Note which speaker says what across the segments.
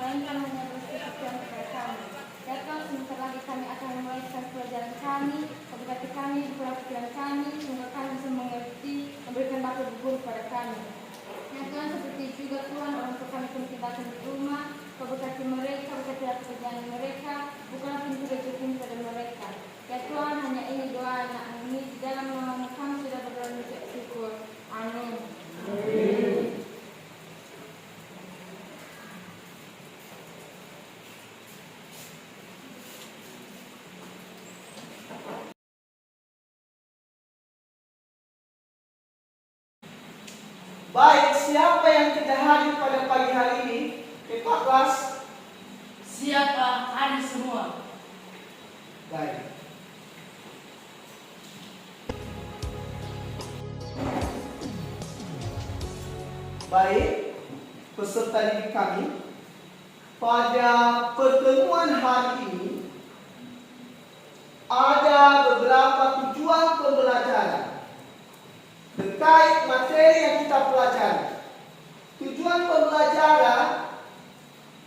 Speaker 1: melainkan hanya bersesuaian kepada kami. Ya Tuhan, sebentar lagi kami akan memulai pelajaran kami, berkati kami, bukalah pikiran kami, semoga kami bisa mengerti, memberikan bakat berguru kepada kami. Ya Tuhan, seperti juga Tuhan, orang tua kami pun tinggalkan di rumah, Kau berkati mereka, berkati pekerjaan mereka, bukalah pintu rezeki pada mereka. Ya Tuhan, hanya ini doa anak ini, di dalam nama kami sudah berdoa mengucap syukur. Amin.
Speaker 2: Baik, siapa yang tidak hadir pada pagi hari ini? Ketua kelas.
Speaker 3: Siapa? Hadir semua.
Speaker 2: Baik. Baik, peserta didik kami, pada pertemuan hari ini ada beberapa tujuan pembelajaran terkait materi yang kita pelajari. Tujuan pembelajaran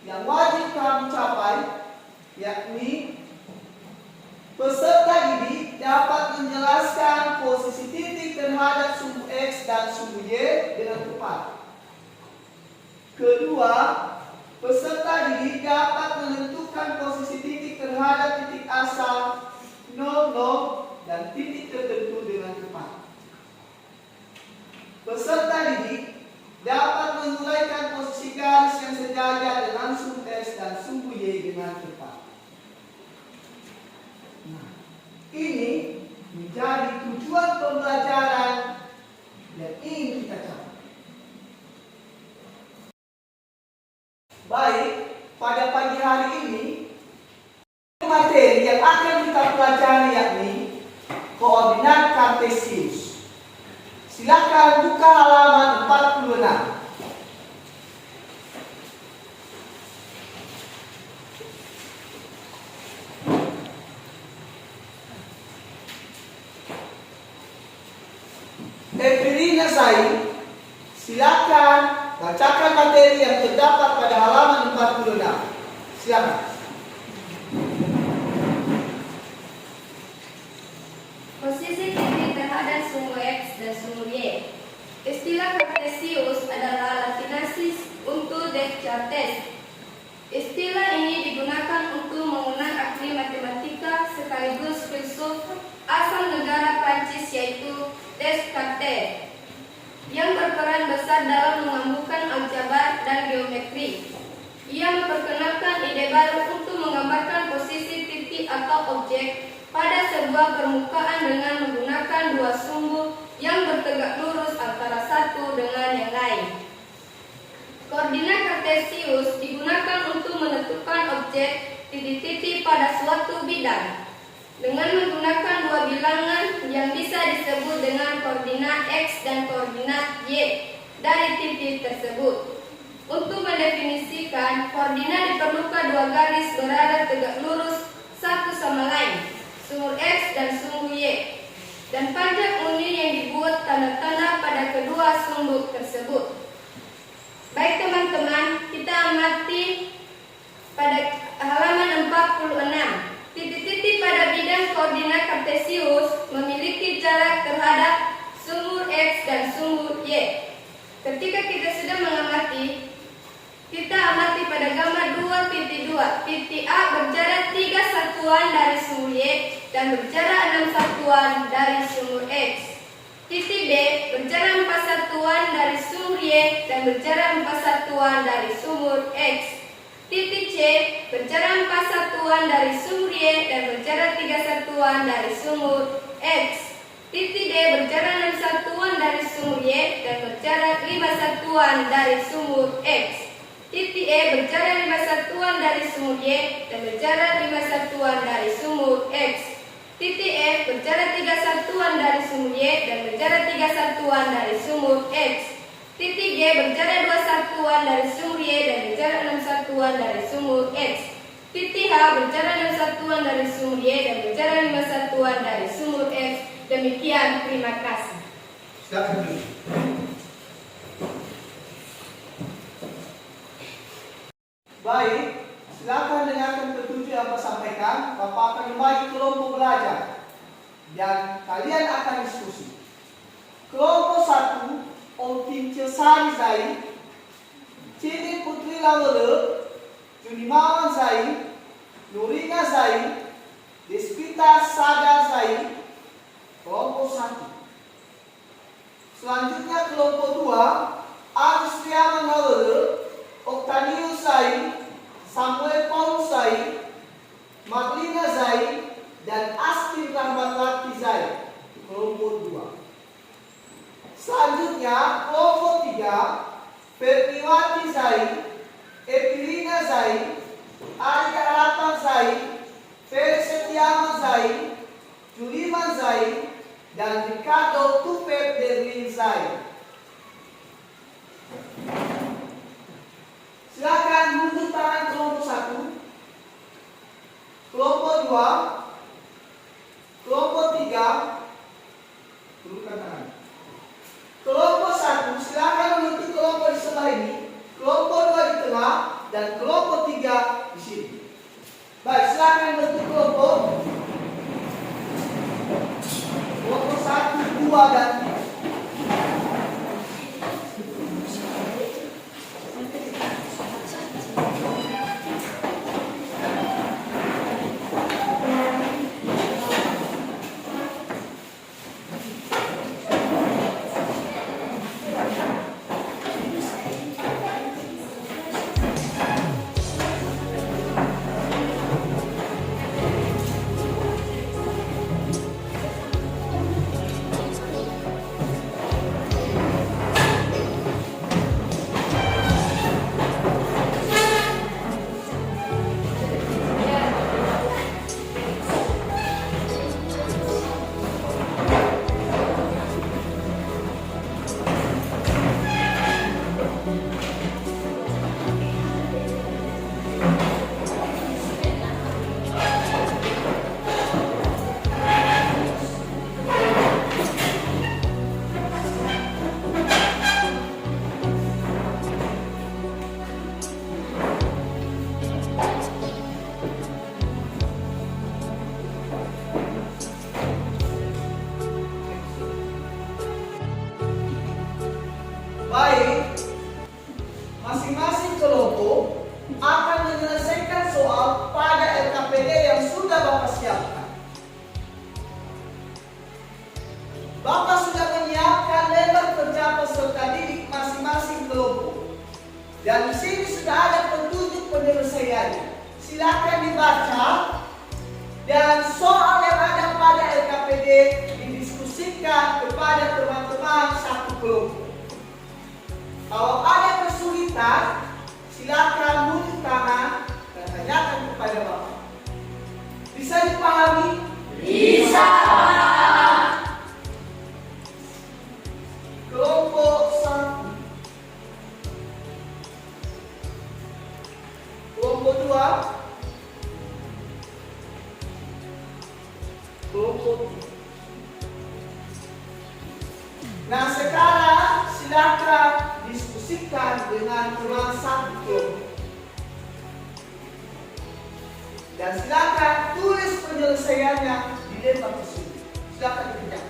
Speaker 2: yang wajib kami capai yakni peserta didik dapat menjelaskan posisi titik terhadap sumbu X dan sumbu Y dengan tepat. Kedua, peserta didik dapat menentukan posisi titik terhadap titik asal 00 dan titik tertentu dengan tepat. Peserta didik dapat menguraikan posisi garis yang sejajar dengan sumbu X dan sumbu Y dengan tepat. Nah, ini menjadi tujuan pembelajaran yang ingin kita capai. Baik, pada pagi hari ini materi yang akan kita pelajari yakni koordinat kartesius. Silakan buka halaman 46. Evelina Zain, silakan bacakan materi yang terdapat pada halaman 46. Silakan.
Speaker 1: Posisi titik terhadap sumbu X dan sumbu Y. Istilah kartesius adalah latinasi untuk Descartes. Istilah ini digunakan untuk mengenal ahli matematika sekaligus filsuf asal negara Prancis yaitu Descartes, yang berperan besar dalam mengembukan aljabar dan geometri. Ia memperkenalkan ide baru untuk menggambarkan posisi titik atau objek pada sebuah permukaan dengan menggunakan dua sumbu yang bertegak lurus antara satu dengan yang lain. Koordinat kartesius digunakan untuk menentukan objek titik-titik pada suatu bidang dengan menggunakan dua bilangan yang bisa disebut dengan koordinat X dan koordinat Y dari titik tersebut. Untuk mendefinisikan, koordinat diperlukan dua garis berada tegak lurus satu sama lain, sumbu X dan sumbu Y, dan panjang unit yang dibuat tanda-tanda pada kedua sumbu tersebut. Baik teman-teman, kita amati pada halaman 46. Titik-titik pada bidang koordinat kartesius memiliki jarak terhadap sumbu X dan sumbu Y. Ketika kita sudah mengamati, kita amati pada gambar 2.2. Titik A berjarak 3 satuan dari sumbu Y dan berjarak 6 satuan dari sumbu X. Titik B berjarak 4 satuan dari sumbu Y dan berjarak 4 satuan dari sumbu X. Titik C berjarak 4 satuan dari sumbu Y dan berjarak 3 satuan dari sumbu X. Titik D berjarak 6 satuan dari sumbu Y dan berjarak 5 satuan dari sumbu X. Titik E berjarak 5 satuan dari sumbu Y dan berjarak 5 satuan dari sumbu X. Titik F berjarak 3 satuan dari sumbu Y dan berjarak 3 satuan dari sumbu X. Titik G berjarak 2 satuan dari sumbu Y dan berjarak 6 satuan dari sumbu X. Titik H berjarak 6 satuan dari sumbu Y dan berjarak 5 satuan dari sumbu X. Demikian, terima kasih.
Speaker 2: Silakan. Baik. Baik, silakan dengarkan petunjuk yang Bapak sampaikan. Bapak akan membagi kelompok belajar dan kalian akan diskusi. Kelompok 1, Om Kincil Sari Zai, Cini Putri Lawale, Junimawan Zai, Nurina Zai, Despita Sada Zai, kelompok 1. Selanjutnya kelompok 2, Agus Riaman Lawale, Octavius Zai, Samuel Paulus Zai, Madlina Zai, dan Astin Rahmatwati Zai, kelompok 2. Selanjutnya kelompok 3, Pertiwati Zai, Epilina Zai, Arya Harapan Zai, Ferry Setiawan Zai, Juliman Zai, dan Ricardo Tupet Derwin Zai. Silakan mundur tangan kelompok 1, kelompok 2, kelompok 3, turunkan tangan. Kelompok 1 silakan menutup kelompok di sebelah ini, kelompok 2 di tengah, dan kelompok 3 di sini. Baik, silakan menutup kelompok 1, 2, dan 3. Baik, masing-masing kelompok akan menyelesaikan soal pada LKPD yang sudah Bapak siapkan. Bapak sudah menyiapkan lembar kerja peserta didik masing-masing kelompok. Dan di sini sudah ada petunjuk penyelesaiannya. Silakan dibaca dan soal yang ada pada LKPD didiskusikan kepada teman-teman satu kelompok. Kalau ada kesulitan, silakan mundur tangan dan tanyakan kepada Bapak. Bisa dipahami?
Speaker 3: Bisa.
Speaker 2: Kelompok 1, kelompok 2, kelompok 3. Nah, sekarang silakan diskusikan dengan teman satu kelompok. Dan silakan tulis penyelesaiannya di lembar tersebut. Silakan dikerjakan.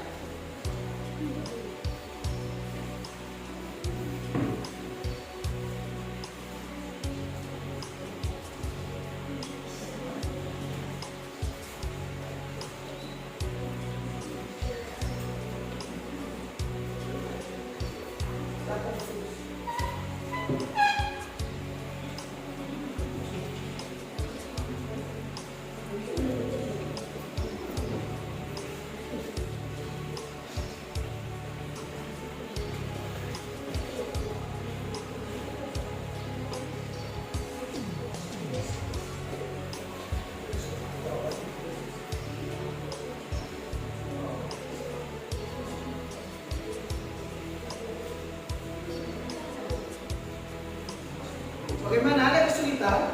Speaker 2: Bagaimana, ada kesulitan?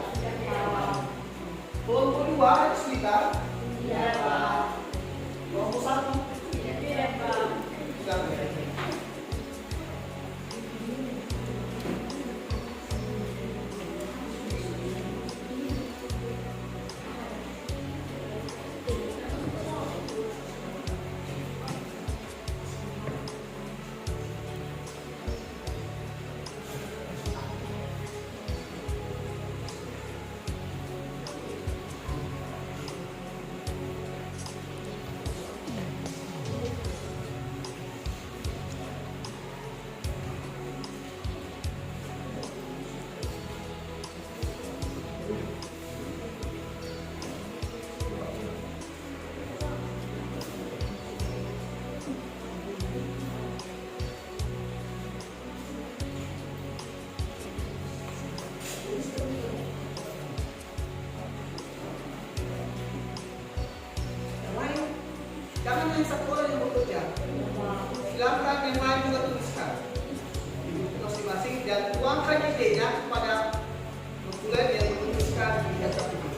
Speaker 2: Kelompok 2 ada kesulitan?
Speaker 3: Iya, Pak.
Speaker 2: Kelompok 1?
Speaker 3: Iya, Pak.
Speaker 2: Silakan. sekolah yang bekerja. Silakan yang lain juga tuliskan di buku masing-masing dan tuangkan idenya kepada dokumen yang menuliskan di atas itu.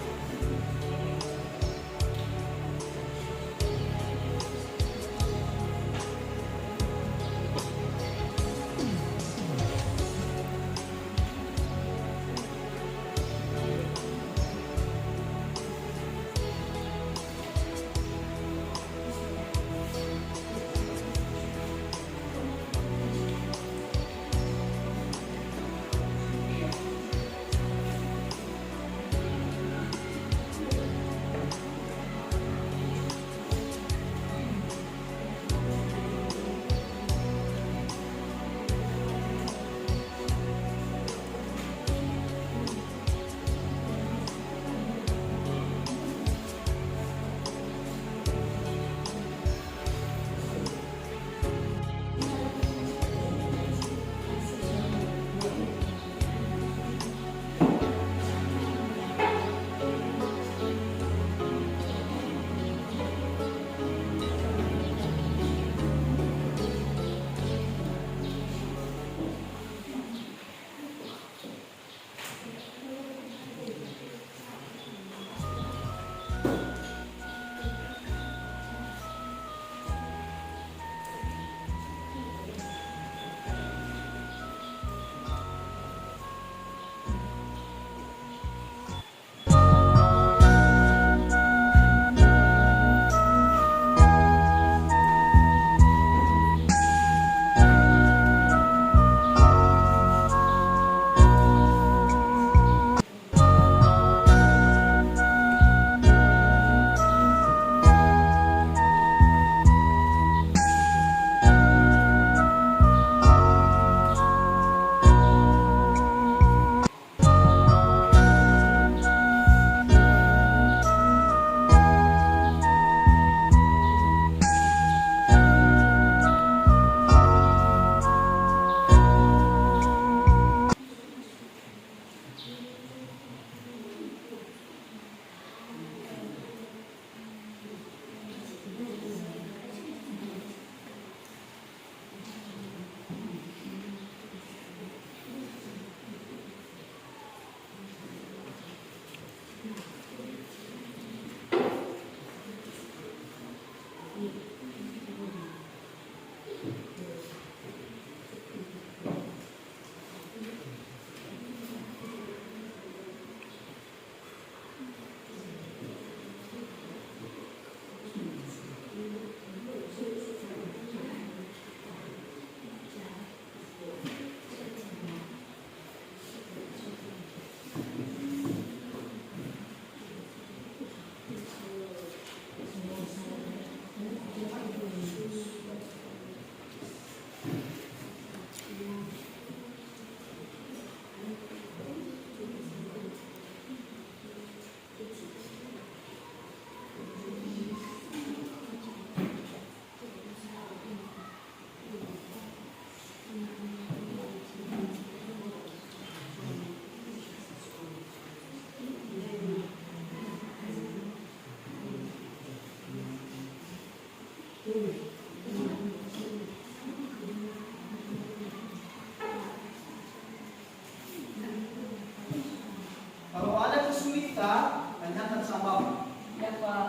Speaker 2: Kalau ada kesulitan, tanyakan sama Bapak.
Speaker 3: Ya Pak.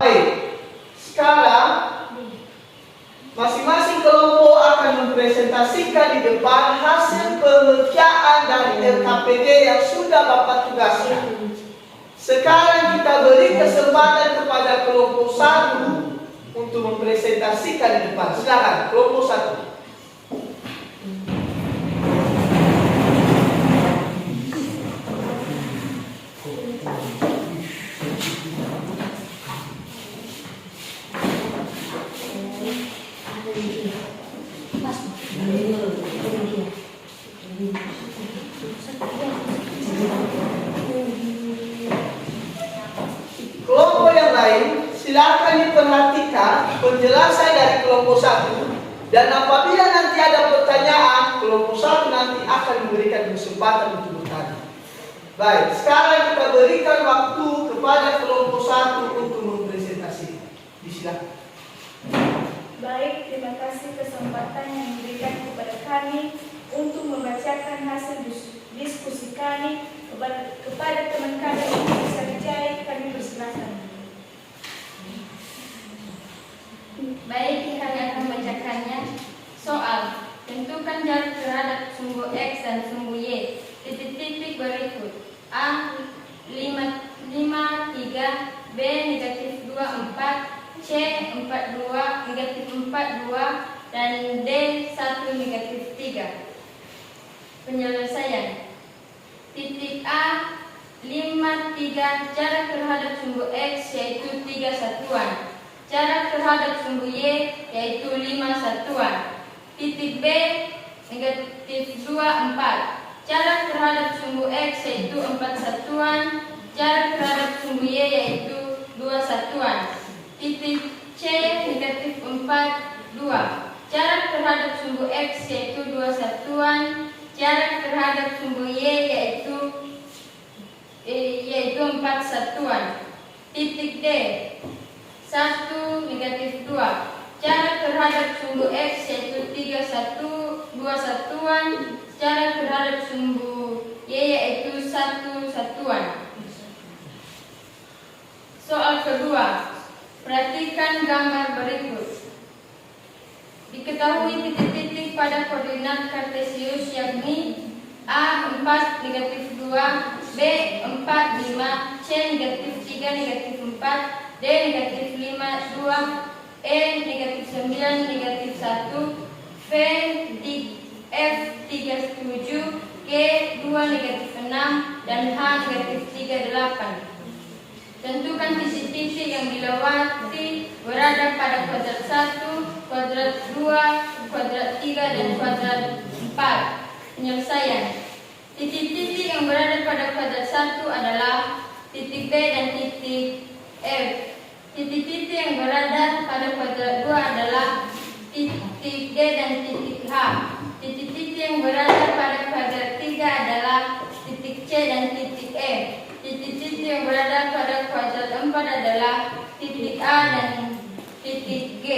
Speaker 2: Baik, sekarang masing-masing kelompok akan mempresentasikan di depan hasil pengerjaan dari LKPD yang sudah Bapak tugaskan. Sekarang kita beri kesempatan kepada kelompok 1 untuk mempresentasikan di depan. Silakan, kelompok 1. Kelompok yang lain, silakan diperhatikan penjelasan dari kelompok 1, dan apabila nanti ada pertanyaan, kelompok 1 nanti akan memberikan kesempatan untuk bertanya. Baik, sekarang kita berikan waktu kepada kelompok 1 untuk mempresentasikan. Silakan.
Speaker 3: Baik, terima kasih kesempatan yang diberikan kepada kami untuk membacakan hasil diskusi kami kepada teman kami untuk bisa dicari. Kami bersilakan.
Speaker 1: Baik, kami akan membacakannya. Soal: tentukan jarak terhadap sumbu X dan sumbu Y. Titik-titik berikut: A 5,3, B -2,4, C 4,2, -4,2, dan D 1,-3. Penyelesaian: titik A 5,3, jarak terhadap sumbu X yaitu 3 satuan, jarak terhadap sumbu Y yaitu 5 satuan. Titik B -2,4, jarak terhadap sumbu X yaitu 4 satuan, jarak terhadap sumbu Y yaitu 2 satuan. Titik C -4,2, jarak terhadap sumbu X yaitu 2 satuan, jarak terhadap sumbu Y yaitu 4 satuan. Titik D 1,-2, jarak terhadap sumbu X yaitu 2 satuan, jarak terhadap sumbu Y yaitu 1 satuan. Soal kedua, perhatikan gambar berikut. Diketahui titik-titik pada koordinat kartesius yakni A 4, -2, B 4, 5, C -3, -4, D -5, 2, E -9, -1, F 37, G 2, -6, dan H -38. Tentukan titik-titik yang dilewati berada pada kuadrat 1, kuadrat 2, kuadrat 3, dan kuadrat 4. Penyelesaian: titik-titik yang berada pada kuadrat 1 adalah titik B dan titik F. Titik-titik yang berada pada kuadrat 2 adalah titik D dan titik H. Titik-titik yang berada pada kuadrat 3 adalah titik C dan titik E. Titik-titik yang berada pada kuadrat 4 adalah titik A dan titik G.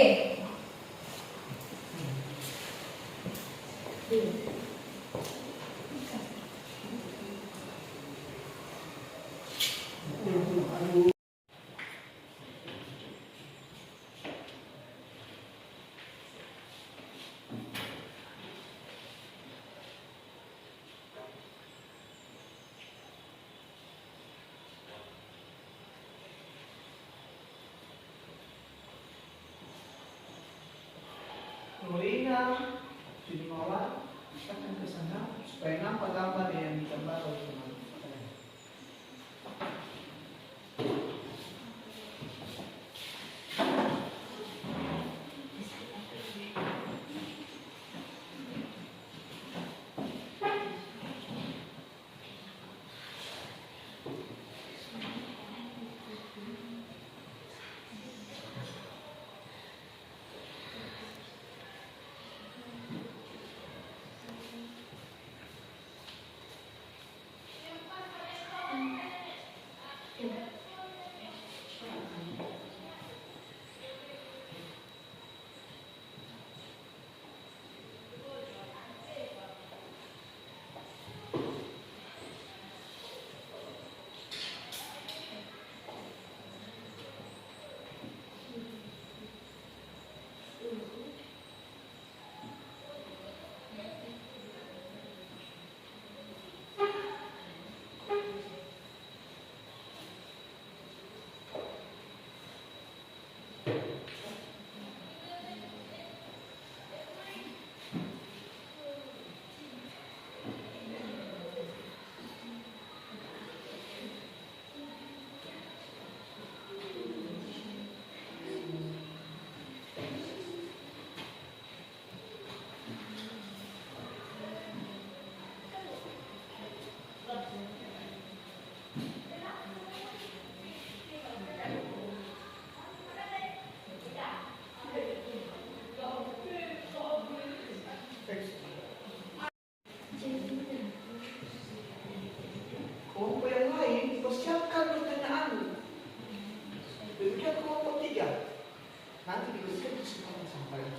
Speaker 2: Boleh.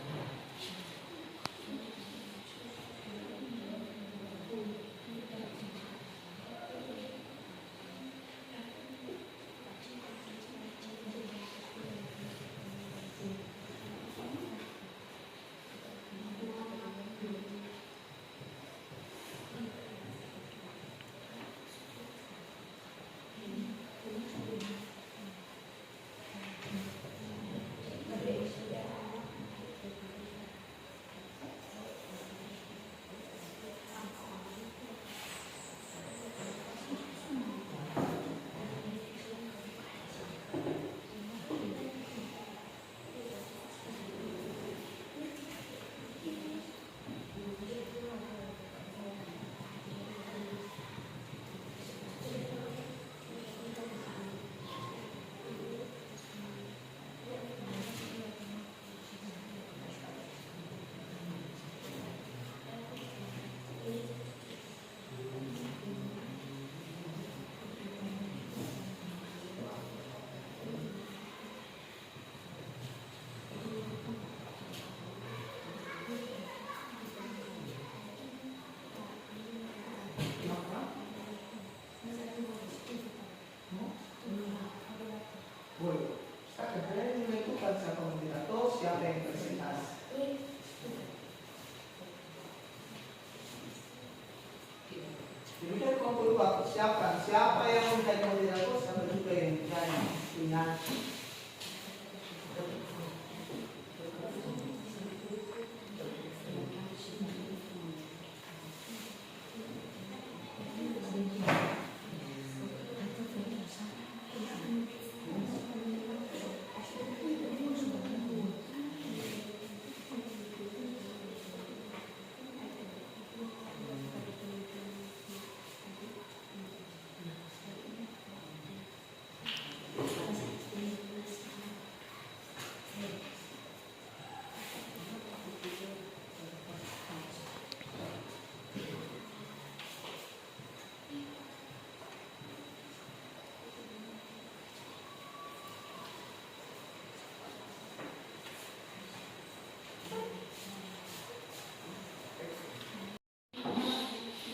Speaker 2: Sekarang menentukan siapa moderator, siapa yang presentasi. Demikian kelompok dua, siapa yang menjadi moderator, siapa juga yang menjadi penyanyi.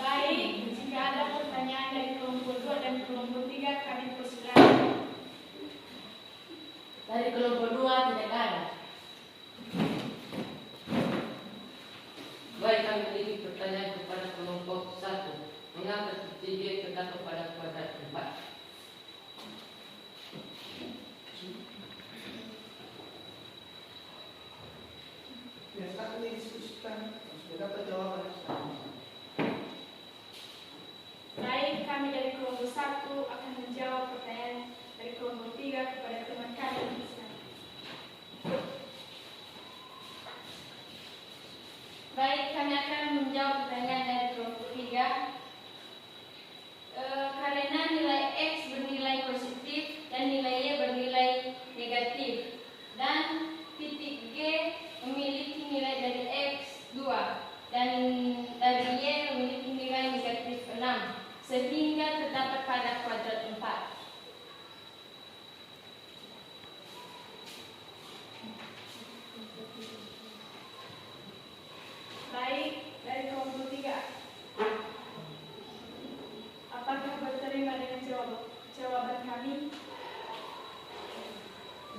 Speaker 3: Baik, jika ada pertanyaan dari kelompok 2 dan kelompok 3, kami persilakan.
Speaker 4: Dari kelompok 2 tidak ada. Baik, kami memiliki pertanyaan kepada kelompok 1. Mengapa subsidi terdapat pada kuadrat 4?
Speaker 2: Biasa ini diskusikan, sudah dapat jawaban sekarang.
Speaker 3: Baik, kami dari kelompok 1 akan menjawab pertanyaan dari kelompok 3 kepada teman kami di sana.
Speaker 1: Baik, kami akan menjawab pertanyaan dari kelompok 3. Karena nilai X bernilai positif dan nilai Y bernilai negatif, dan titik G memiliki nilai dari X 2 dan dari Y memiliki nilai negatif 6, sehingga terdapat pada kuadrat 4.
Speaker 3: Baik, dari kelompok 3. Apakah berterima dengan jawaban kami?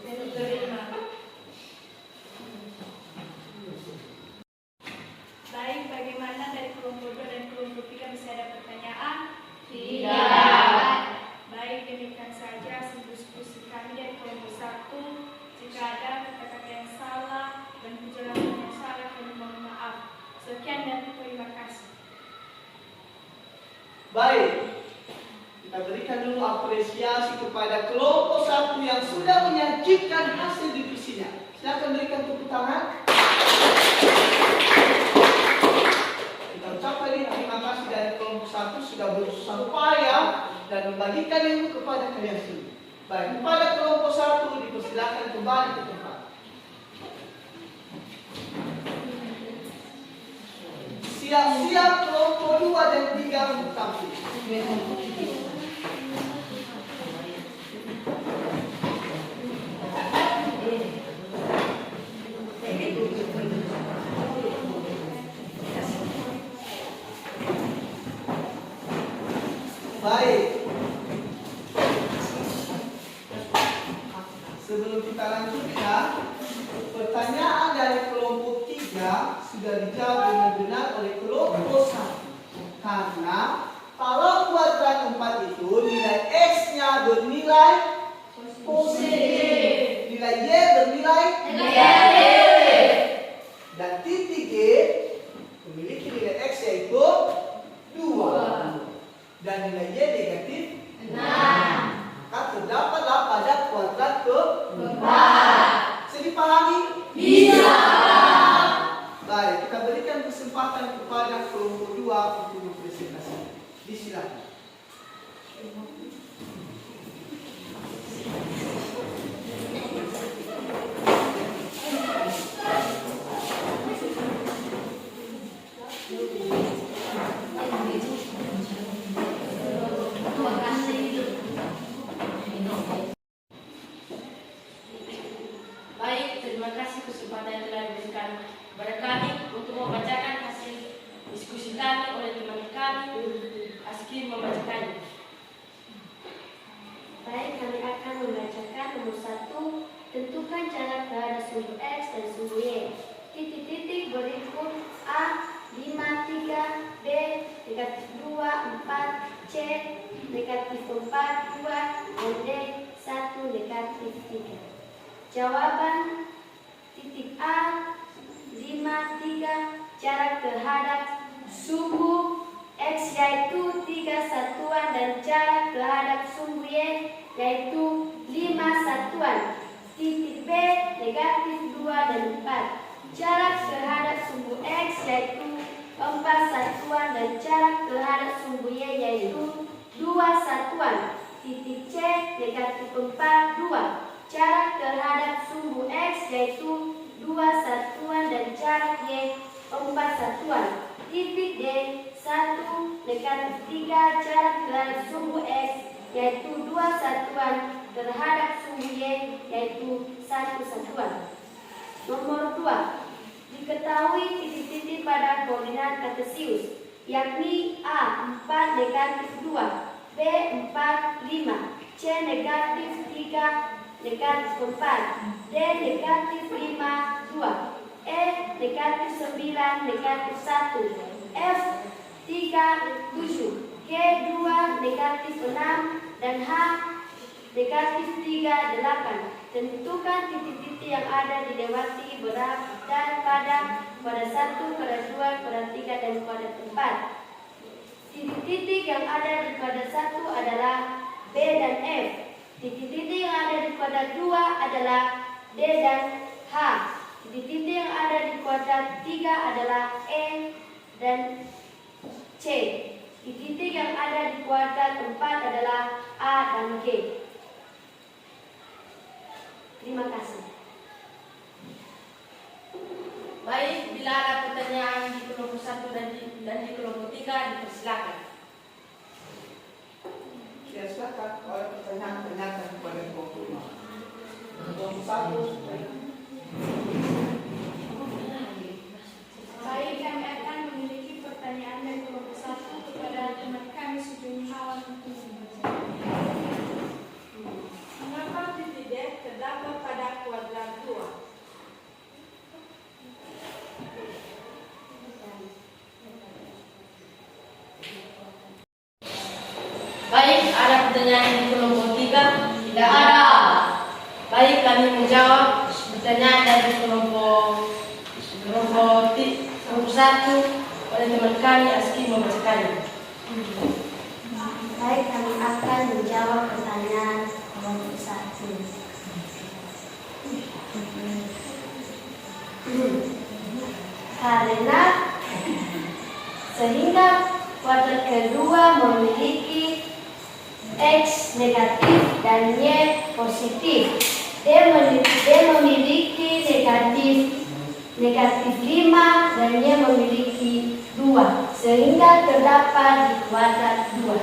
Speaker 3: Berterima. Baik, bagaimana dari kelompok 2 dan kelompok 3 masih ada pertanyaan?
Speaker 1: Tidak.
Speaker 3: Baik, demikian saja diskusi kami dari kelompok 1. Jika ada kata-kata yang salah dan penjelasan yang salah, kami mohon maaf. Sekian dan terima kasih.
Speaker 2: Baik, kita berikan dulu apresiasi kepada kelompok 1 yang sudah menyajikan hasil divisinya. Silakan berikan tepuk tangan. Kita ucapkan terima kasih dari kelompok 1 sudah berusaha payah dan membagikan ilmu kepada kalian semua. Baik, kepada kelompok 1 dipersilakan kembali ke tempat. Siap-siap kelompok 2 dan 3 untuk tampil. Sebelum kita lanjutkan, pertanyaan dari kelompok 3 sudah dijawab dengan benar oleh kelompok 1. Karena kalau kuadrat 4 itu nilai X-nya bernilai positif, nilai Y bernilai negatif, dan titik G memiliki nilai X yaitu 2 dan nilai Y negatif 6. Maka terdapatlah pada kuadrat keempat. Bisa dipahami? Bisa. Baik, kita berikan kesempatan kepada kelompok 2 untuk berpresentasi. Disilakan.
Speaker 4: Baik, terima kasih kesempatan yang telah diberikan kepada kami untuk membacakan hasil diskusi kami oleh teman kami. Aski membacakannya.
Speaker 1: Baik, kami akan membacakan nomor 1. Tentukan jarak terhadap sumbu X dan sumbu Y. Titik-titik berikut A 5, 3, B negatif 2, 4, C negatif 4, 2, dan D 1, negatif 3. Jawaban titik A 5, 3 jarak terhadap sumbu X yaitu 3 satuan dan jarak terhadap sumbu Y yaitu 5 satuan. Titik B negatif 2 dan 4. Jarak terhadap sumbu X yaitu 4 satuan dan jarak terhadap sumbu Y yaitu 2 satuan. Titik C negatif 4, 2. Jarak terhadap sumbu X yaitu 2 satuan dan jarak Y 4 satuan. Titik D 1, negatif 3 jarak terhadap sumbu X yaitu 2 satuan terhadap sumbu Y yaitu 1 satuan. Nomor 2. Diketahui titik-titik pada koordinat kartesius, yakni A 4 negatif 2, B 4, 5, C negatif 3, negatif 4, D negatif 5, 2, E negatif 9, negatif 1, F 3, 7, G 2, negatif 6, dan H negatif 3, 8. Tentukan titik-titik yang ada dilewati berada pada kuadrat 1, kuadrat 2, kuadrat 3, dan kuadrat 4. Titik-titik yang ada di kuadrat 1 adalah B dan F. Titik-titik yang ada di kuadrat 2 adalah D dan H. Titik-titik yang ada di kuadrat 3 adalah E dan C. Titik-titik yang ada di kuadrat 4 adalah A dan G. Terima kasih.
Speaker 4: Baik, bila ada pertanyaan di kelompok 1 dan di kelompok 3, dipersilakan.
Speaker 2: Ya, silakan. Kalau pertanyaan tanyakan kepada kelompok 2. Kelompok 1.
Speaker 3: Baik, kami akan memiliki pertanyaan dari kelompok 1 kepada teman kami Sujuni Hawan untuk membaca. Mengapa titik D terdapat pada kuadrat 2?
Speaker 4: Baik, ada pertanyaan di kelompok 3? Tidak ada. Baik, kami menjawab pertanyaan dari kelompok 1 oleh teman kami Aski membacakannya.
Speaker 1: Baik, kami akan menjawab pertanyaan kelompok 1. Karena sehingga kuadrat kedua memiliki X negatif dan Y positif. D memiliki negatif 5 dan Y memiliki 2, sehingga terdapat di kuadrat 2.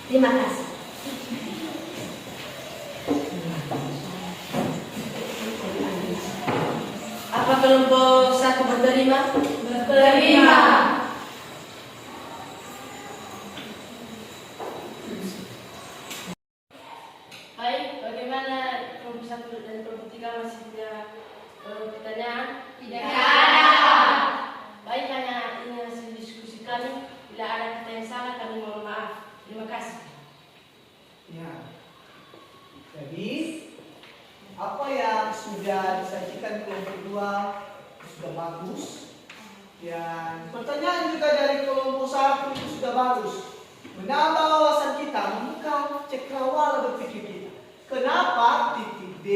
Speaker 1: Terima kasih.
Speaker 4: Apa kelompok 1 berterima?
Speaker 3: Berterima.
Speaker 4: Baik, kelompok 3 masih punya pertanyaan?
Speaker 1: Tidak
Speaker 4: Baik, hanya ini hasil diskusi kami. Bila ada kata yang salah, kami mohon maaf. Terima kasih.
Speaker 2: Ya. Jadi apa yang sudah disajikan kelompok 2 sudah bagus. Dan pertanyaan juga dari kelompok 1 itu sudah bagus. Menambah wawasan kita, membuka cakrawala berpikir kita. Kenapa titik D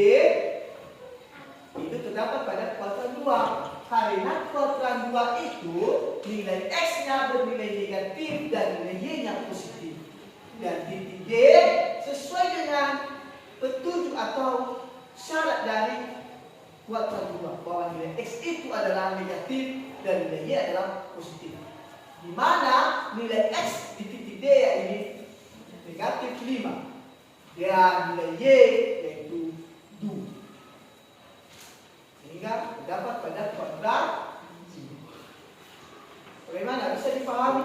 Speaker 2: itu terdapat pada kuadran 2? Karena kuadran 2 itu nilai X-nya bernilai negatif dan nilai Y-nya positif. Dan titik D sesuai dengan petunjuk atau syarat dari kuadran 2 bahwa nilai X itu adalah negatif dan nilai Y adalah positif. Di mana nilai X di titik D ini negatif 5 dan nilai Y yaitu 2. Sehingga terdapat pada kuadran 1. Bagaimana? Bisa dipahami?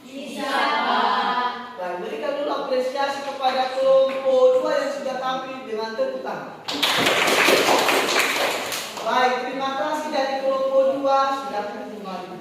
Speaker 1: Bisa, Pak.
Speaker 2: Baik, berikan dulu apresiasi kepada kelompok 2 yang sudah tampil dengan tepuk tangan. Baik, terima kasih dari kelompok 2 sudah kembali.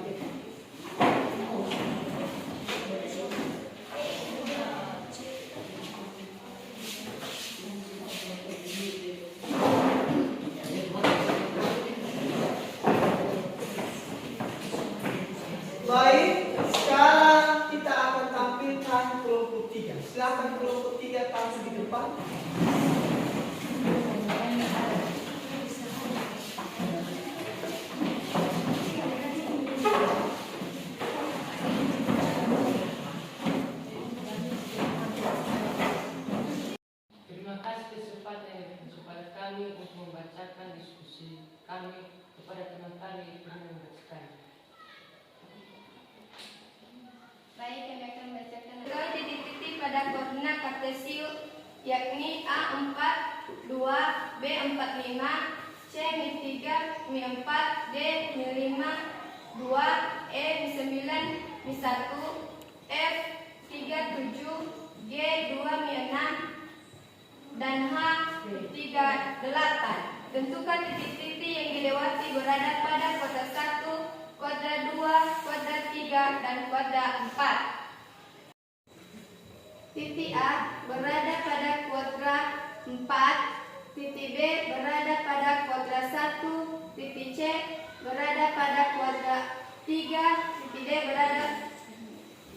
Speaker 2: Baik, sekarang kita akan tampilkan kelompok 3. Silakan kelompok 3 tampil di depan.
Speaker 4: Terima kasih kesempatan yang diberikan kepada kami untuk membacakan diskusi kami kepada teman kami yang membacakan.
Speaker 1: Baik, kami akan membacakan. Kalau titik-titik pada koordinat kartesius yakni A4, 2, B45, C Mi3, Mi4, D Mi5, 2, E Mi9, Mi1, F 37, G 2 Mi6, dan H 38. Tentukan titik-titik yang dilewati berada pada kuadrat 1, kuadrat 2, kuadrat 3, dan kuadrat 4. Titik A berada pada kuadrat 4, titik B berada pada kuadrat 1, titik C berada pada kuadrat 3, titik D berada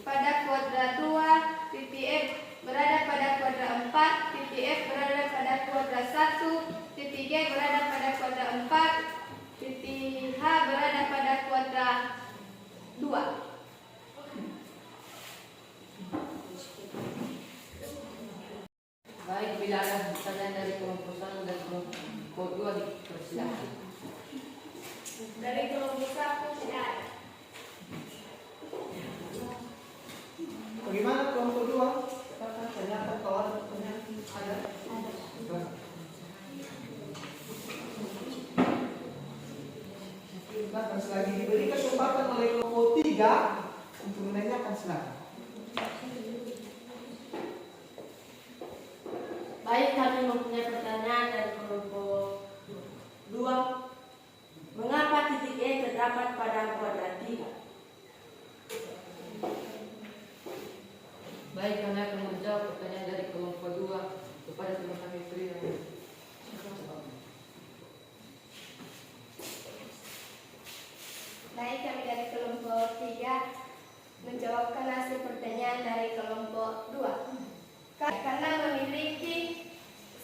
Speaker 1: pada kuadrat 2, titik F berada pada kuadrat 4, titik F berada pada kuadrat 1, titik G berada pada kuadrat 4, titik H berada pada kuadrat 2.
Speaker 4: Baik, bila ada pertanyaan dari kelompok 1 dan kelompok 2 dipersilakan.
Speaker 3: Dari kelompok 1 tidak ada.
Speaker 2: Bagaimana kelompok 2? Apakah ternyata kalau ada pertanyaan ada? Silakan, selagi diberi kesempatan oleh kelompok 3 untuk menanyakan, silakan.
Speaker 4: Baik, kami mempunyai pertanyaan dari kelompok 2. Mengapa titik E terdapat pada kuadrat 3? Baik, kami akan menjawab pertanyaan dari kelompok 2 kepada teman kami Frida.
Speaker 1: Baik, kami dari kelompok 3 menjawabkan hasil pertanyaan dari kelompok 2. Karena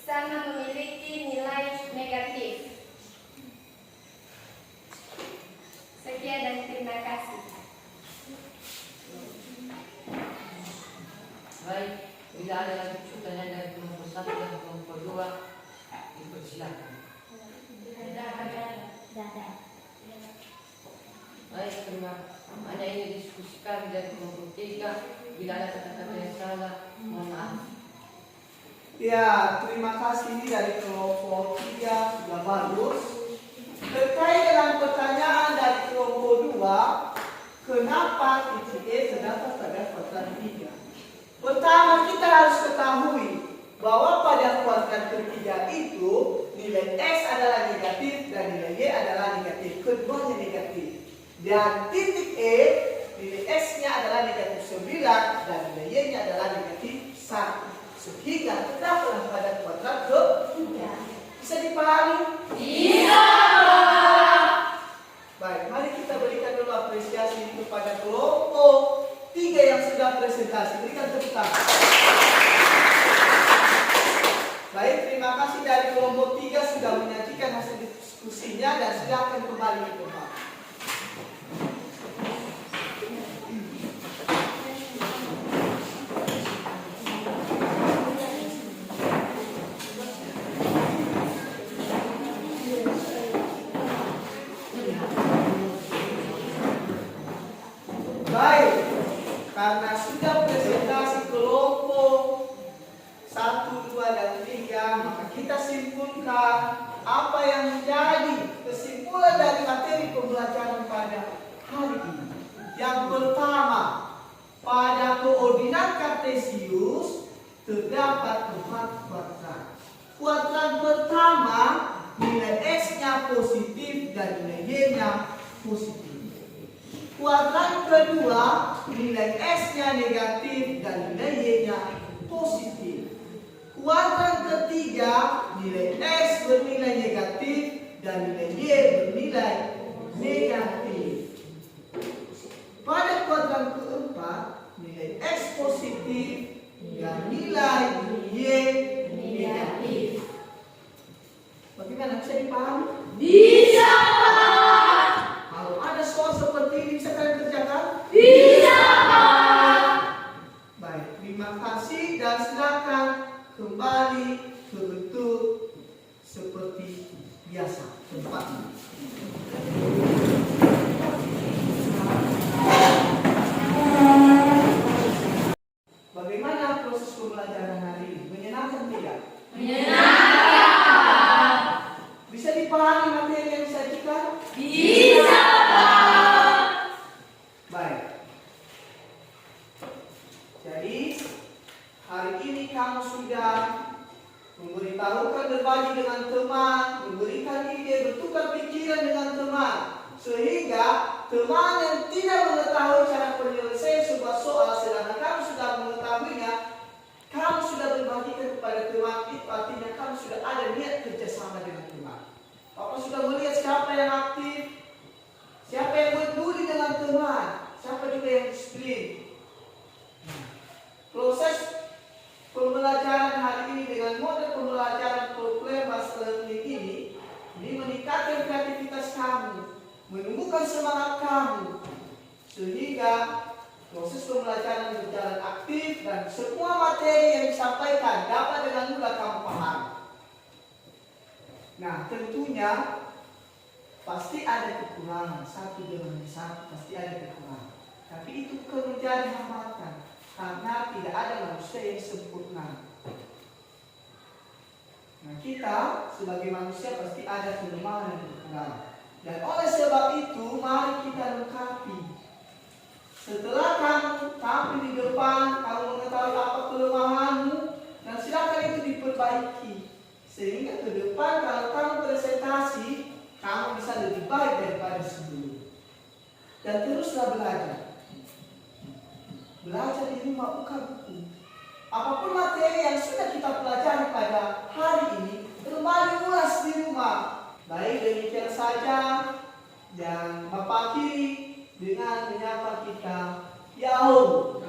Speaker 1: sama memiliki nilai negatif. Sekian dan terima kasih.
Speaker 4: Baik, bila ada lagi pertanyaan dari kelompok 1 dan kelompok 2, dipersilakan. Baik, terima. Hanya ini diskusi kami dari kelompok 3. Bila ada kata-kata yang salah, mohon maaf.
Speaker 2: Ya, terima kasih dari kelompok 3 sudah bagus. Terkait dengan pertanyaan dari kelompok 2, kenapa titik E terdapat pada kuadran 3? Pertama, kita harus ketahui bahwa pada kuadran kuadran ketiga itu nilai X adalah negatif dan nilai Y adalah negatif. Keduanya negatif. Dan titik E, nilai X-nya adalah negatif 9 dan nilai Y-nya adalah negatif 1. Sehingga terdapatlah pada kuadran ketiga. Bisa dipahami?
Speaker 1: Bisa.
Speaker 2: Baik, mari kita berikan dulu apresiasi kepada kelompok 3 yang sudah presentasi. Berikan tepuk tangan. Baik, terima kasih dari kelompok 3 sudah menyajikan hasil diskusinya dan silakan kembali ke tempat. Baik, karena sudah presentasi kelompok 1, 2, dan 3, maka kita simpulkan apa yang menjadi kesimpulan dari materi pembelajaran pada hari ini. Yang pertama, pada koordinat kartesius terdapat 4 kuadran. Kuadran pertama, nilai X-nya positif dan nilai Y-nya positif. Kuadran kedua, nilai X-nya negatif dan nilai Y-nya positif. Kuadran ketiga, nilai X bernilai negatif dan nilai Y bernilai negatif. Pada kuadran keempat, nilai X positif dan nilai Y negatif. Bagaimana, bisa dipahami?
Speaker 1: Bisa.
Speaker 2: Kalau ada soal seperti ini bisa kalian kerjakan?
Speaker 1: Bisa.
Speaker 2: Baik, terima kasih dan silakan kembali ke bentuk seperti biasa tempatnya. Bagaimana proses pembelajaran hari ini? Menyenangkan tidak?
Speaker 1: Menyenangkan.
Speaker 2: Bisa dipahami materi yang disajikan?
Speaker 1: Bisa.
Speaker 2: Baik. Jadi hari ini kamu sudah memberitahukan, berbagi dengan teman, memberikan ide, bertukar pikiran dengan teman, sehingga teman yang tidak mengetahui cara penyelesaian sebuah soal, sedangkan kamu sudah mengetahuinya, kamu sudah berbagikan kepada teman, itu artinya kamu sudah ada niat kerjasama dengan teman. Bapak sudah melihat siapa yang aktif, siapa yang peduli dengan teman, siapa juga yang disiplin. Proses pembelajaran hari ini dengan model pembelajaran program bahasa learning ini meningkatkan kreativitas kamu, menumbuhkan semangat kamu, sehingga proses pembelajaran berjalan aktif dan semua materi yang disampaikan dapat dengan mudah kamu pahami. Nah, tentunya pasti ada kekurangan, satu dengan satu pasti ada kekurangan. Tapi itu bukan menjadi hambatan, karena tidak ada manusia yang sempurna. Nah, kita sebagai manusia pasti ada kelemahan dan kekurangan. Dan oleh sebab itu, mari kita lengkapi. Setelah kamu tampil di depan, kamu mengetahui apa kelemahanmu, dan silakan itu diperbaiki. Sehingga ke depan kalau kamu presentasi, kamu bisa lebih baik daripada sebelumnya. Dan teruslah belajar. Belajar di rumah bukan buku. Apapun materi yang sudah kita pelajari pada hari ini, kembali ulas di rumah. Baik, demikian saja. Dan Bapak akhiri dengan menyapa kita, Yahoo.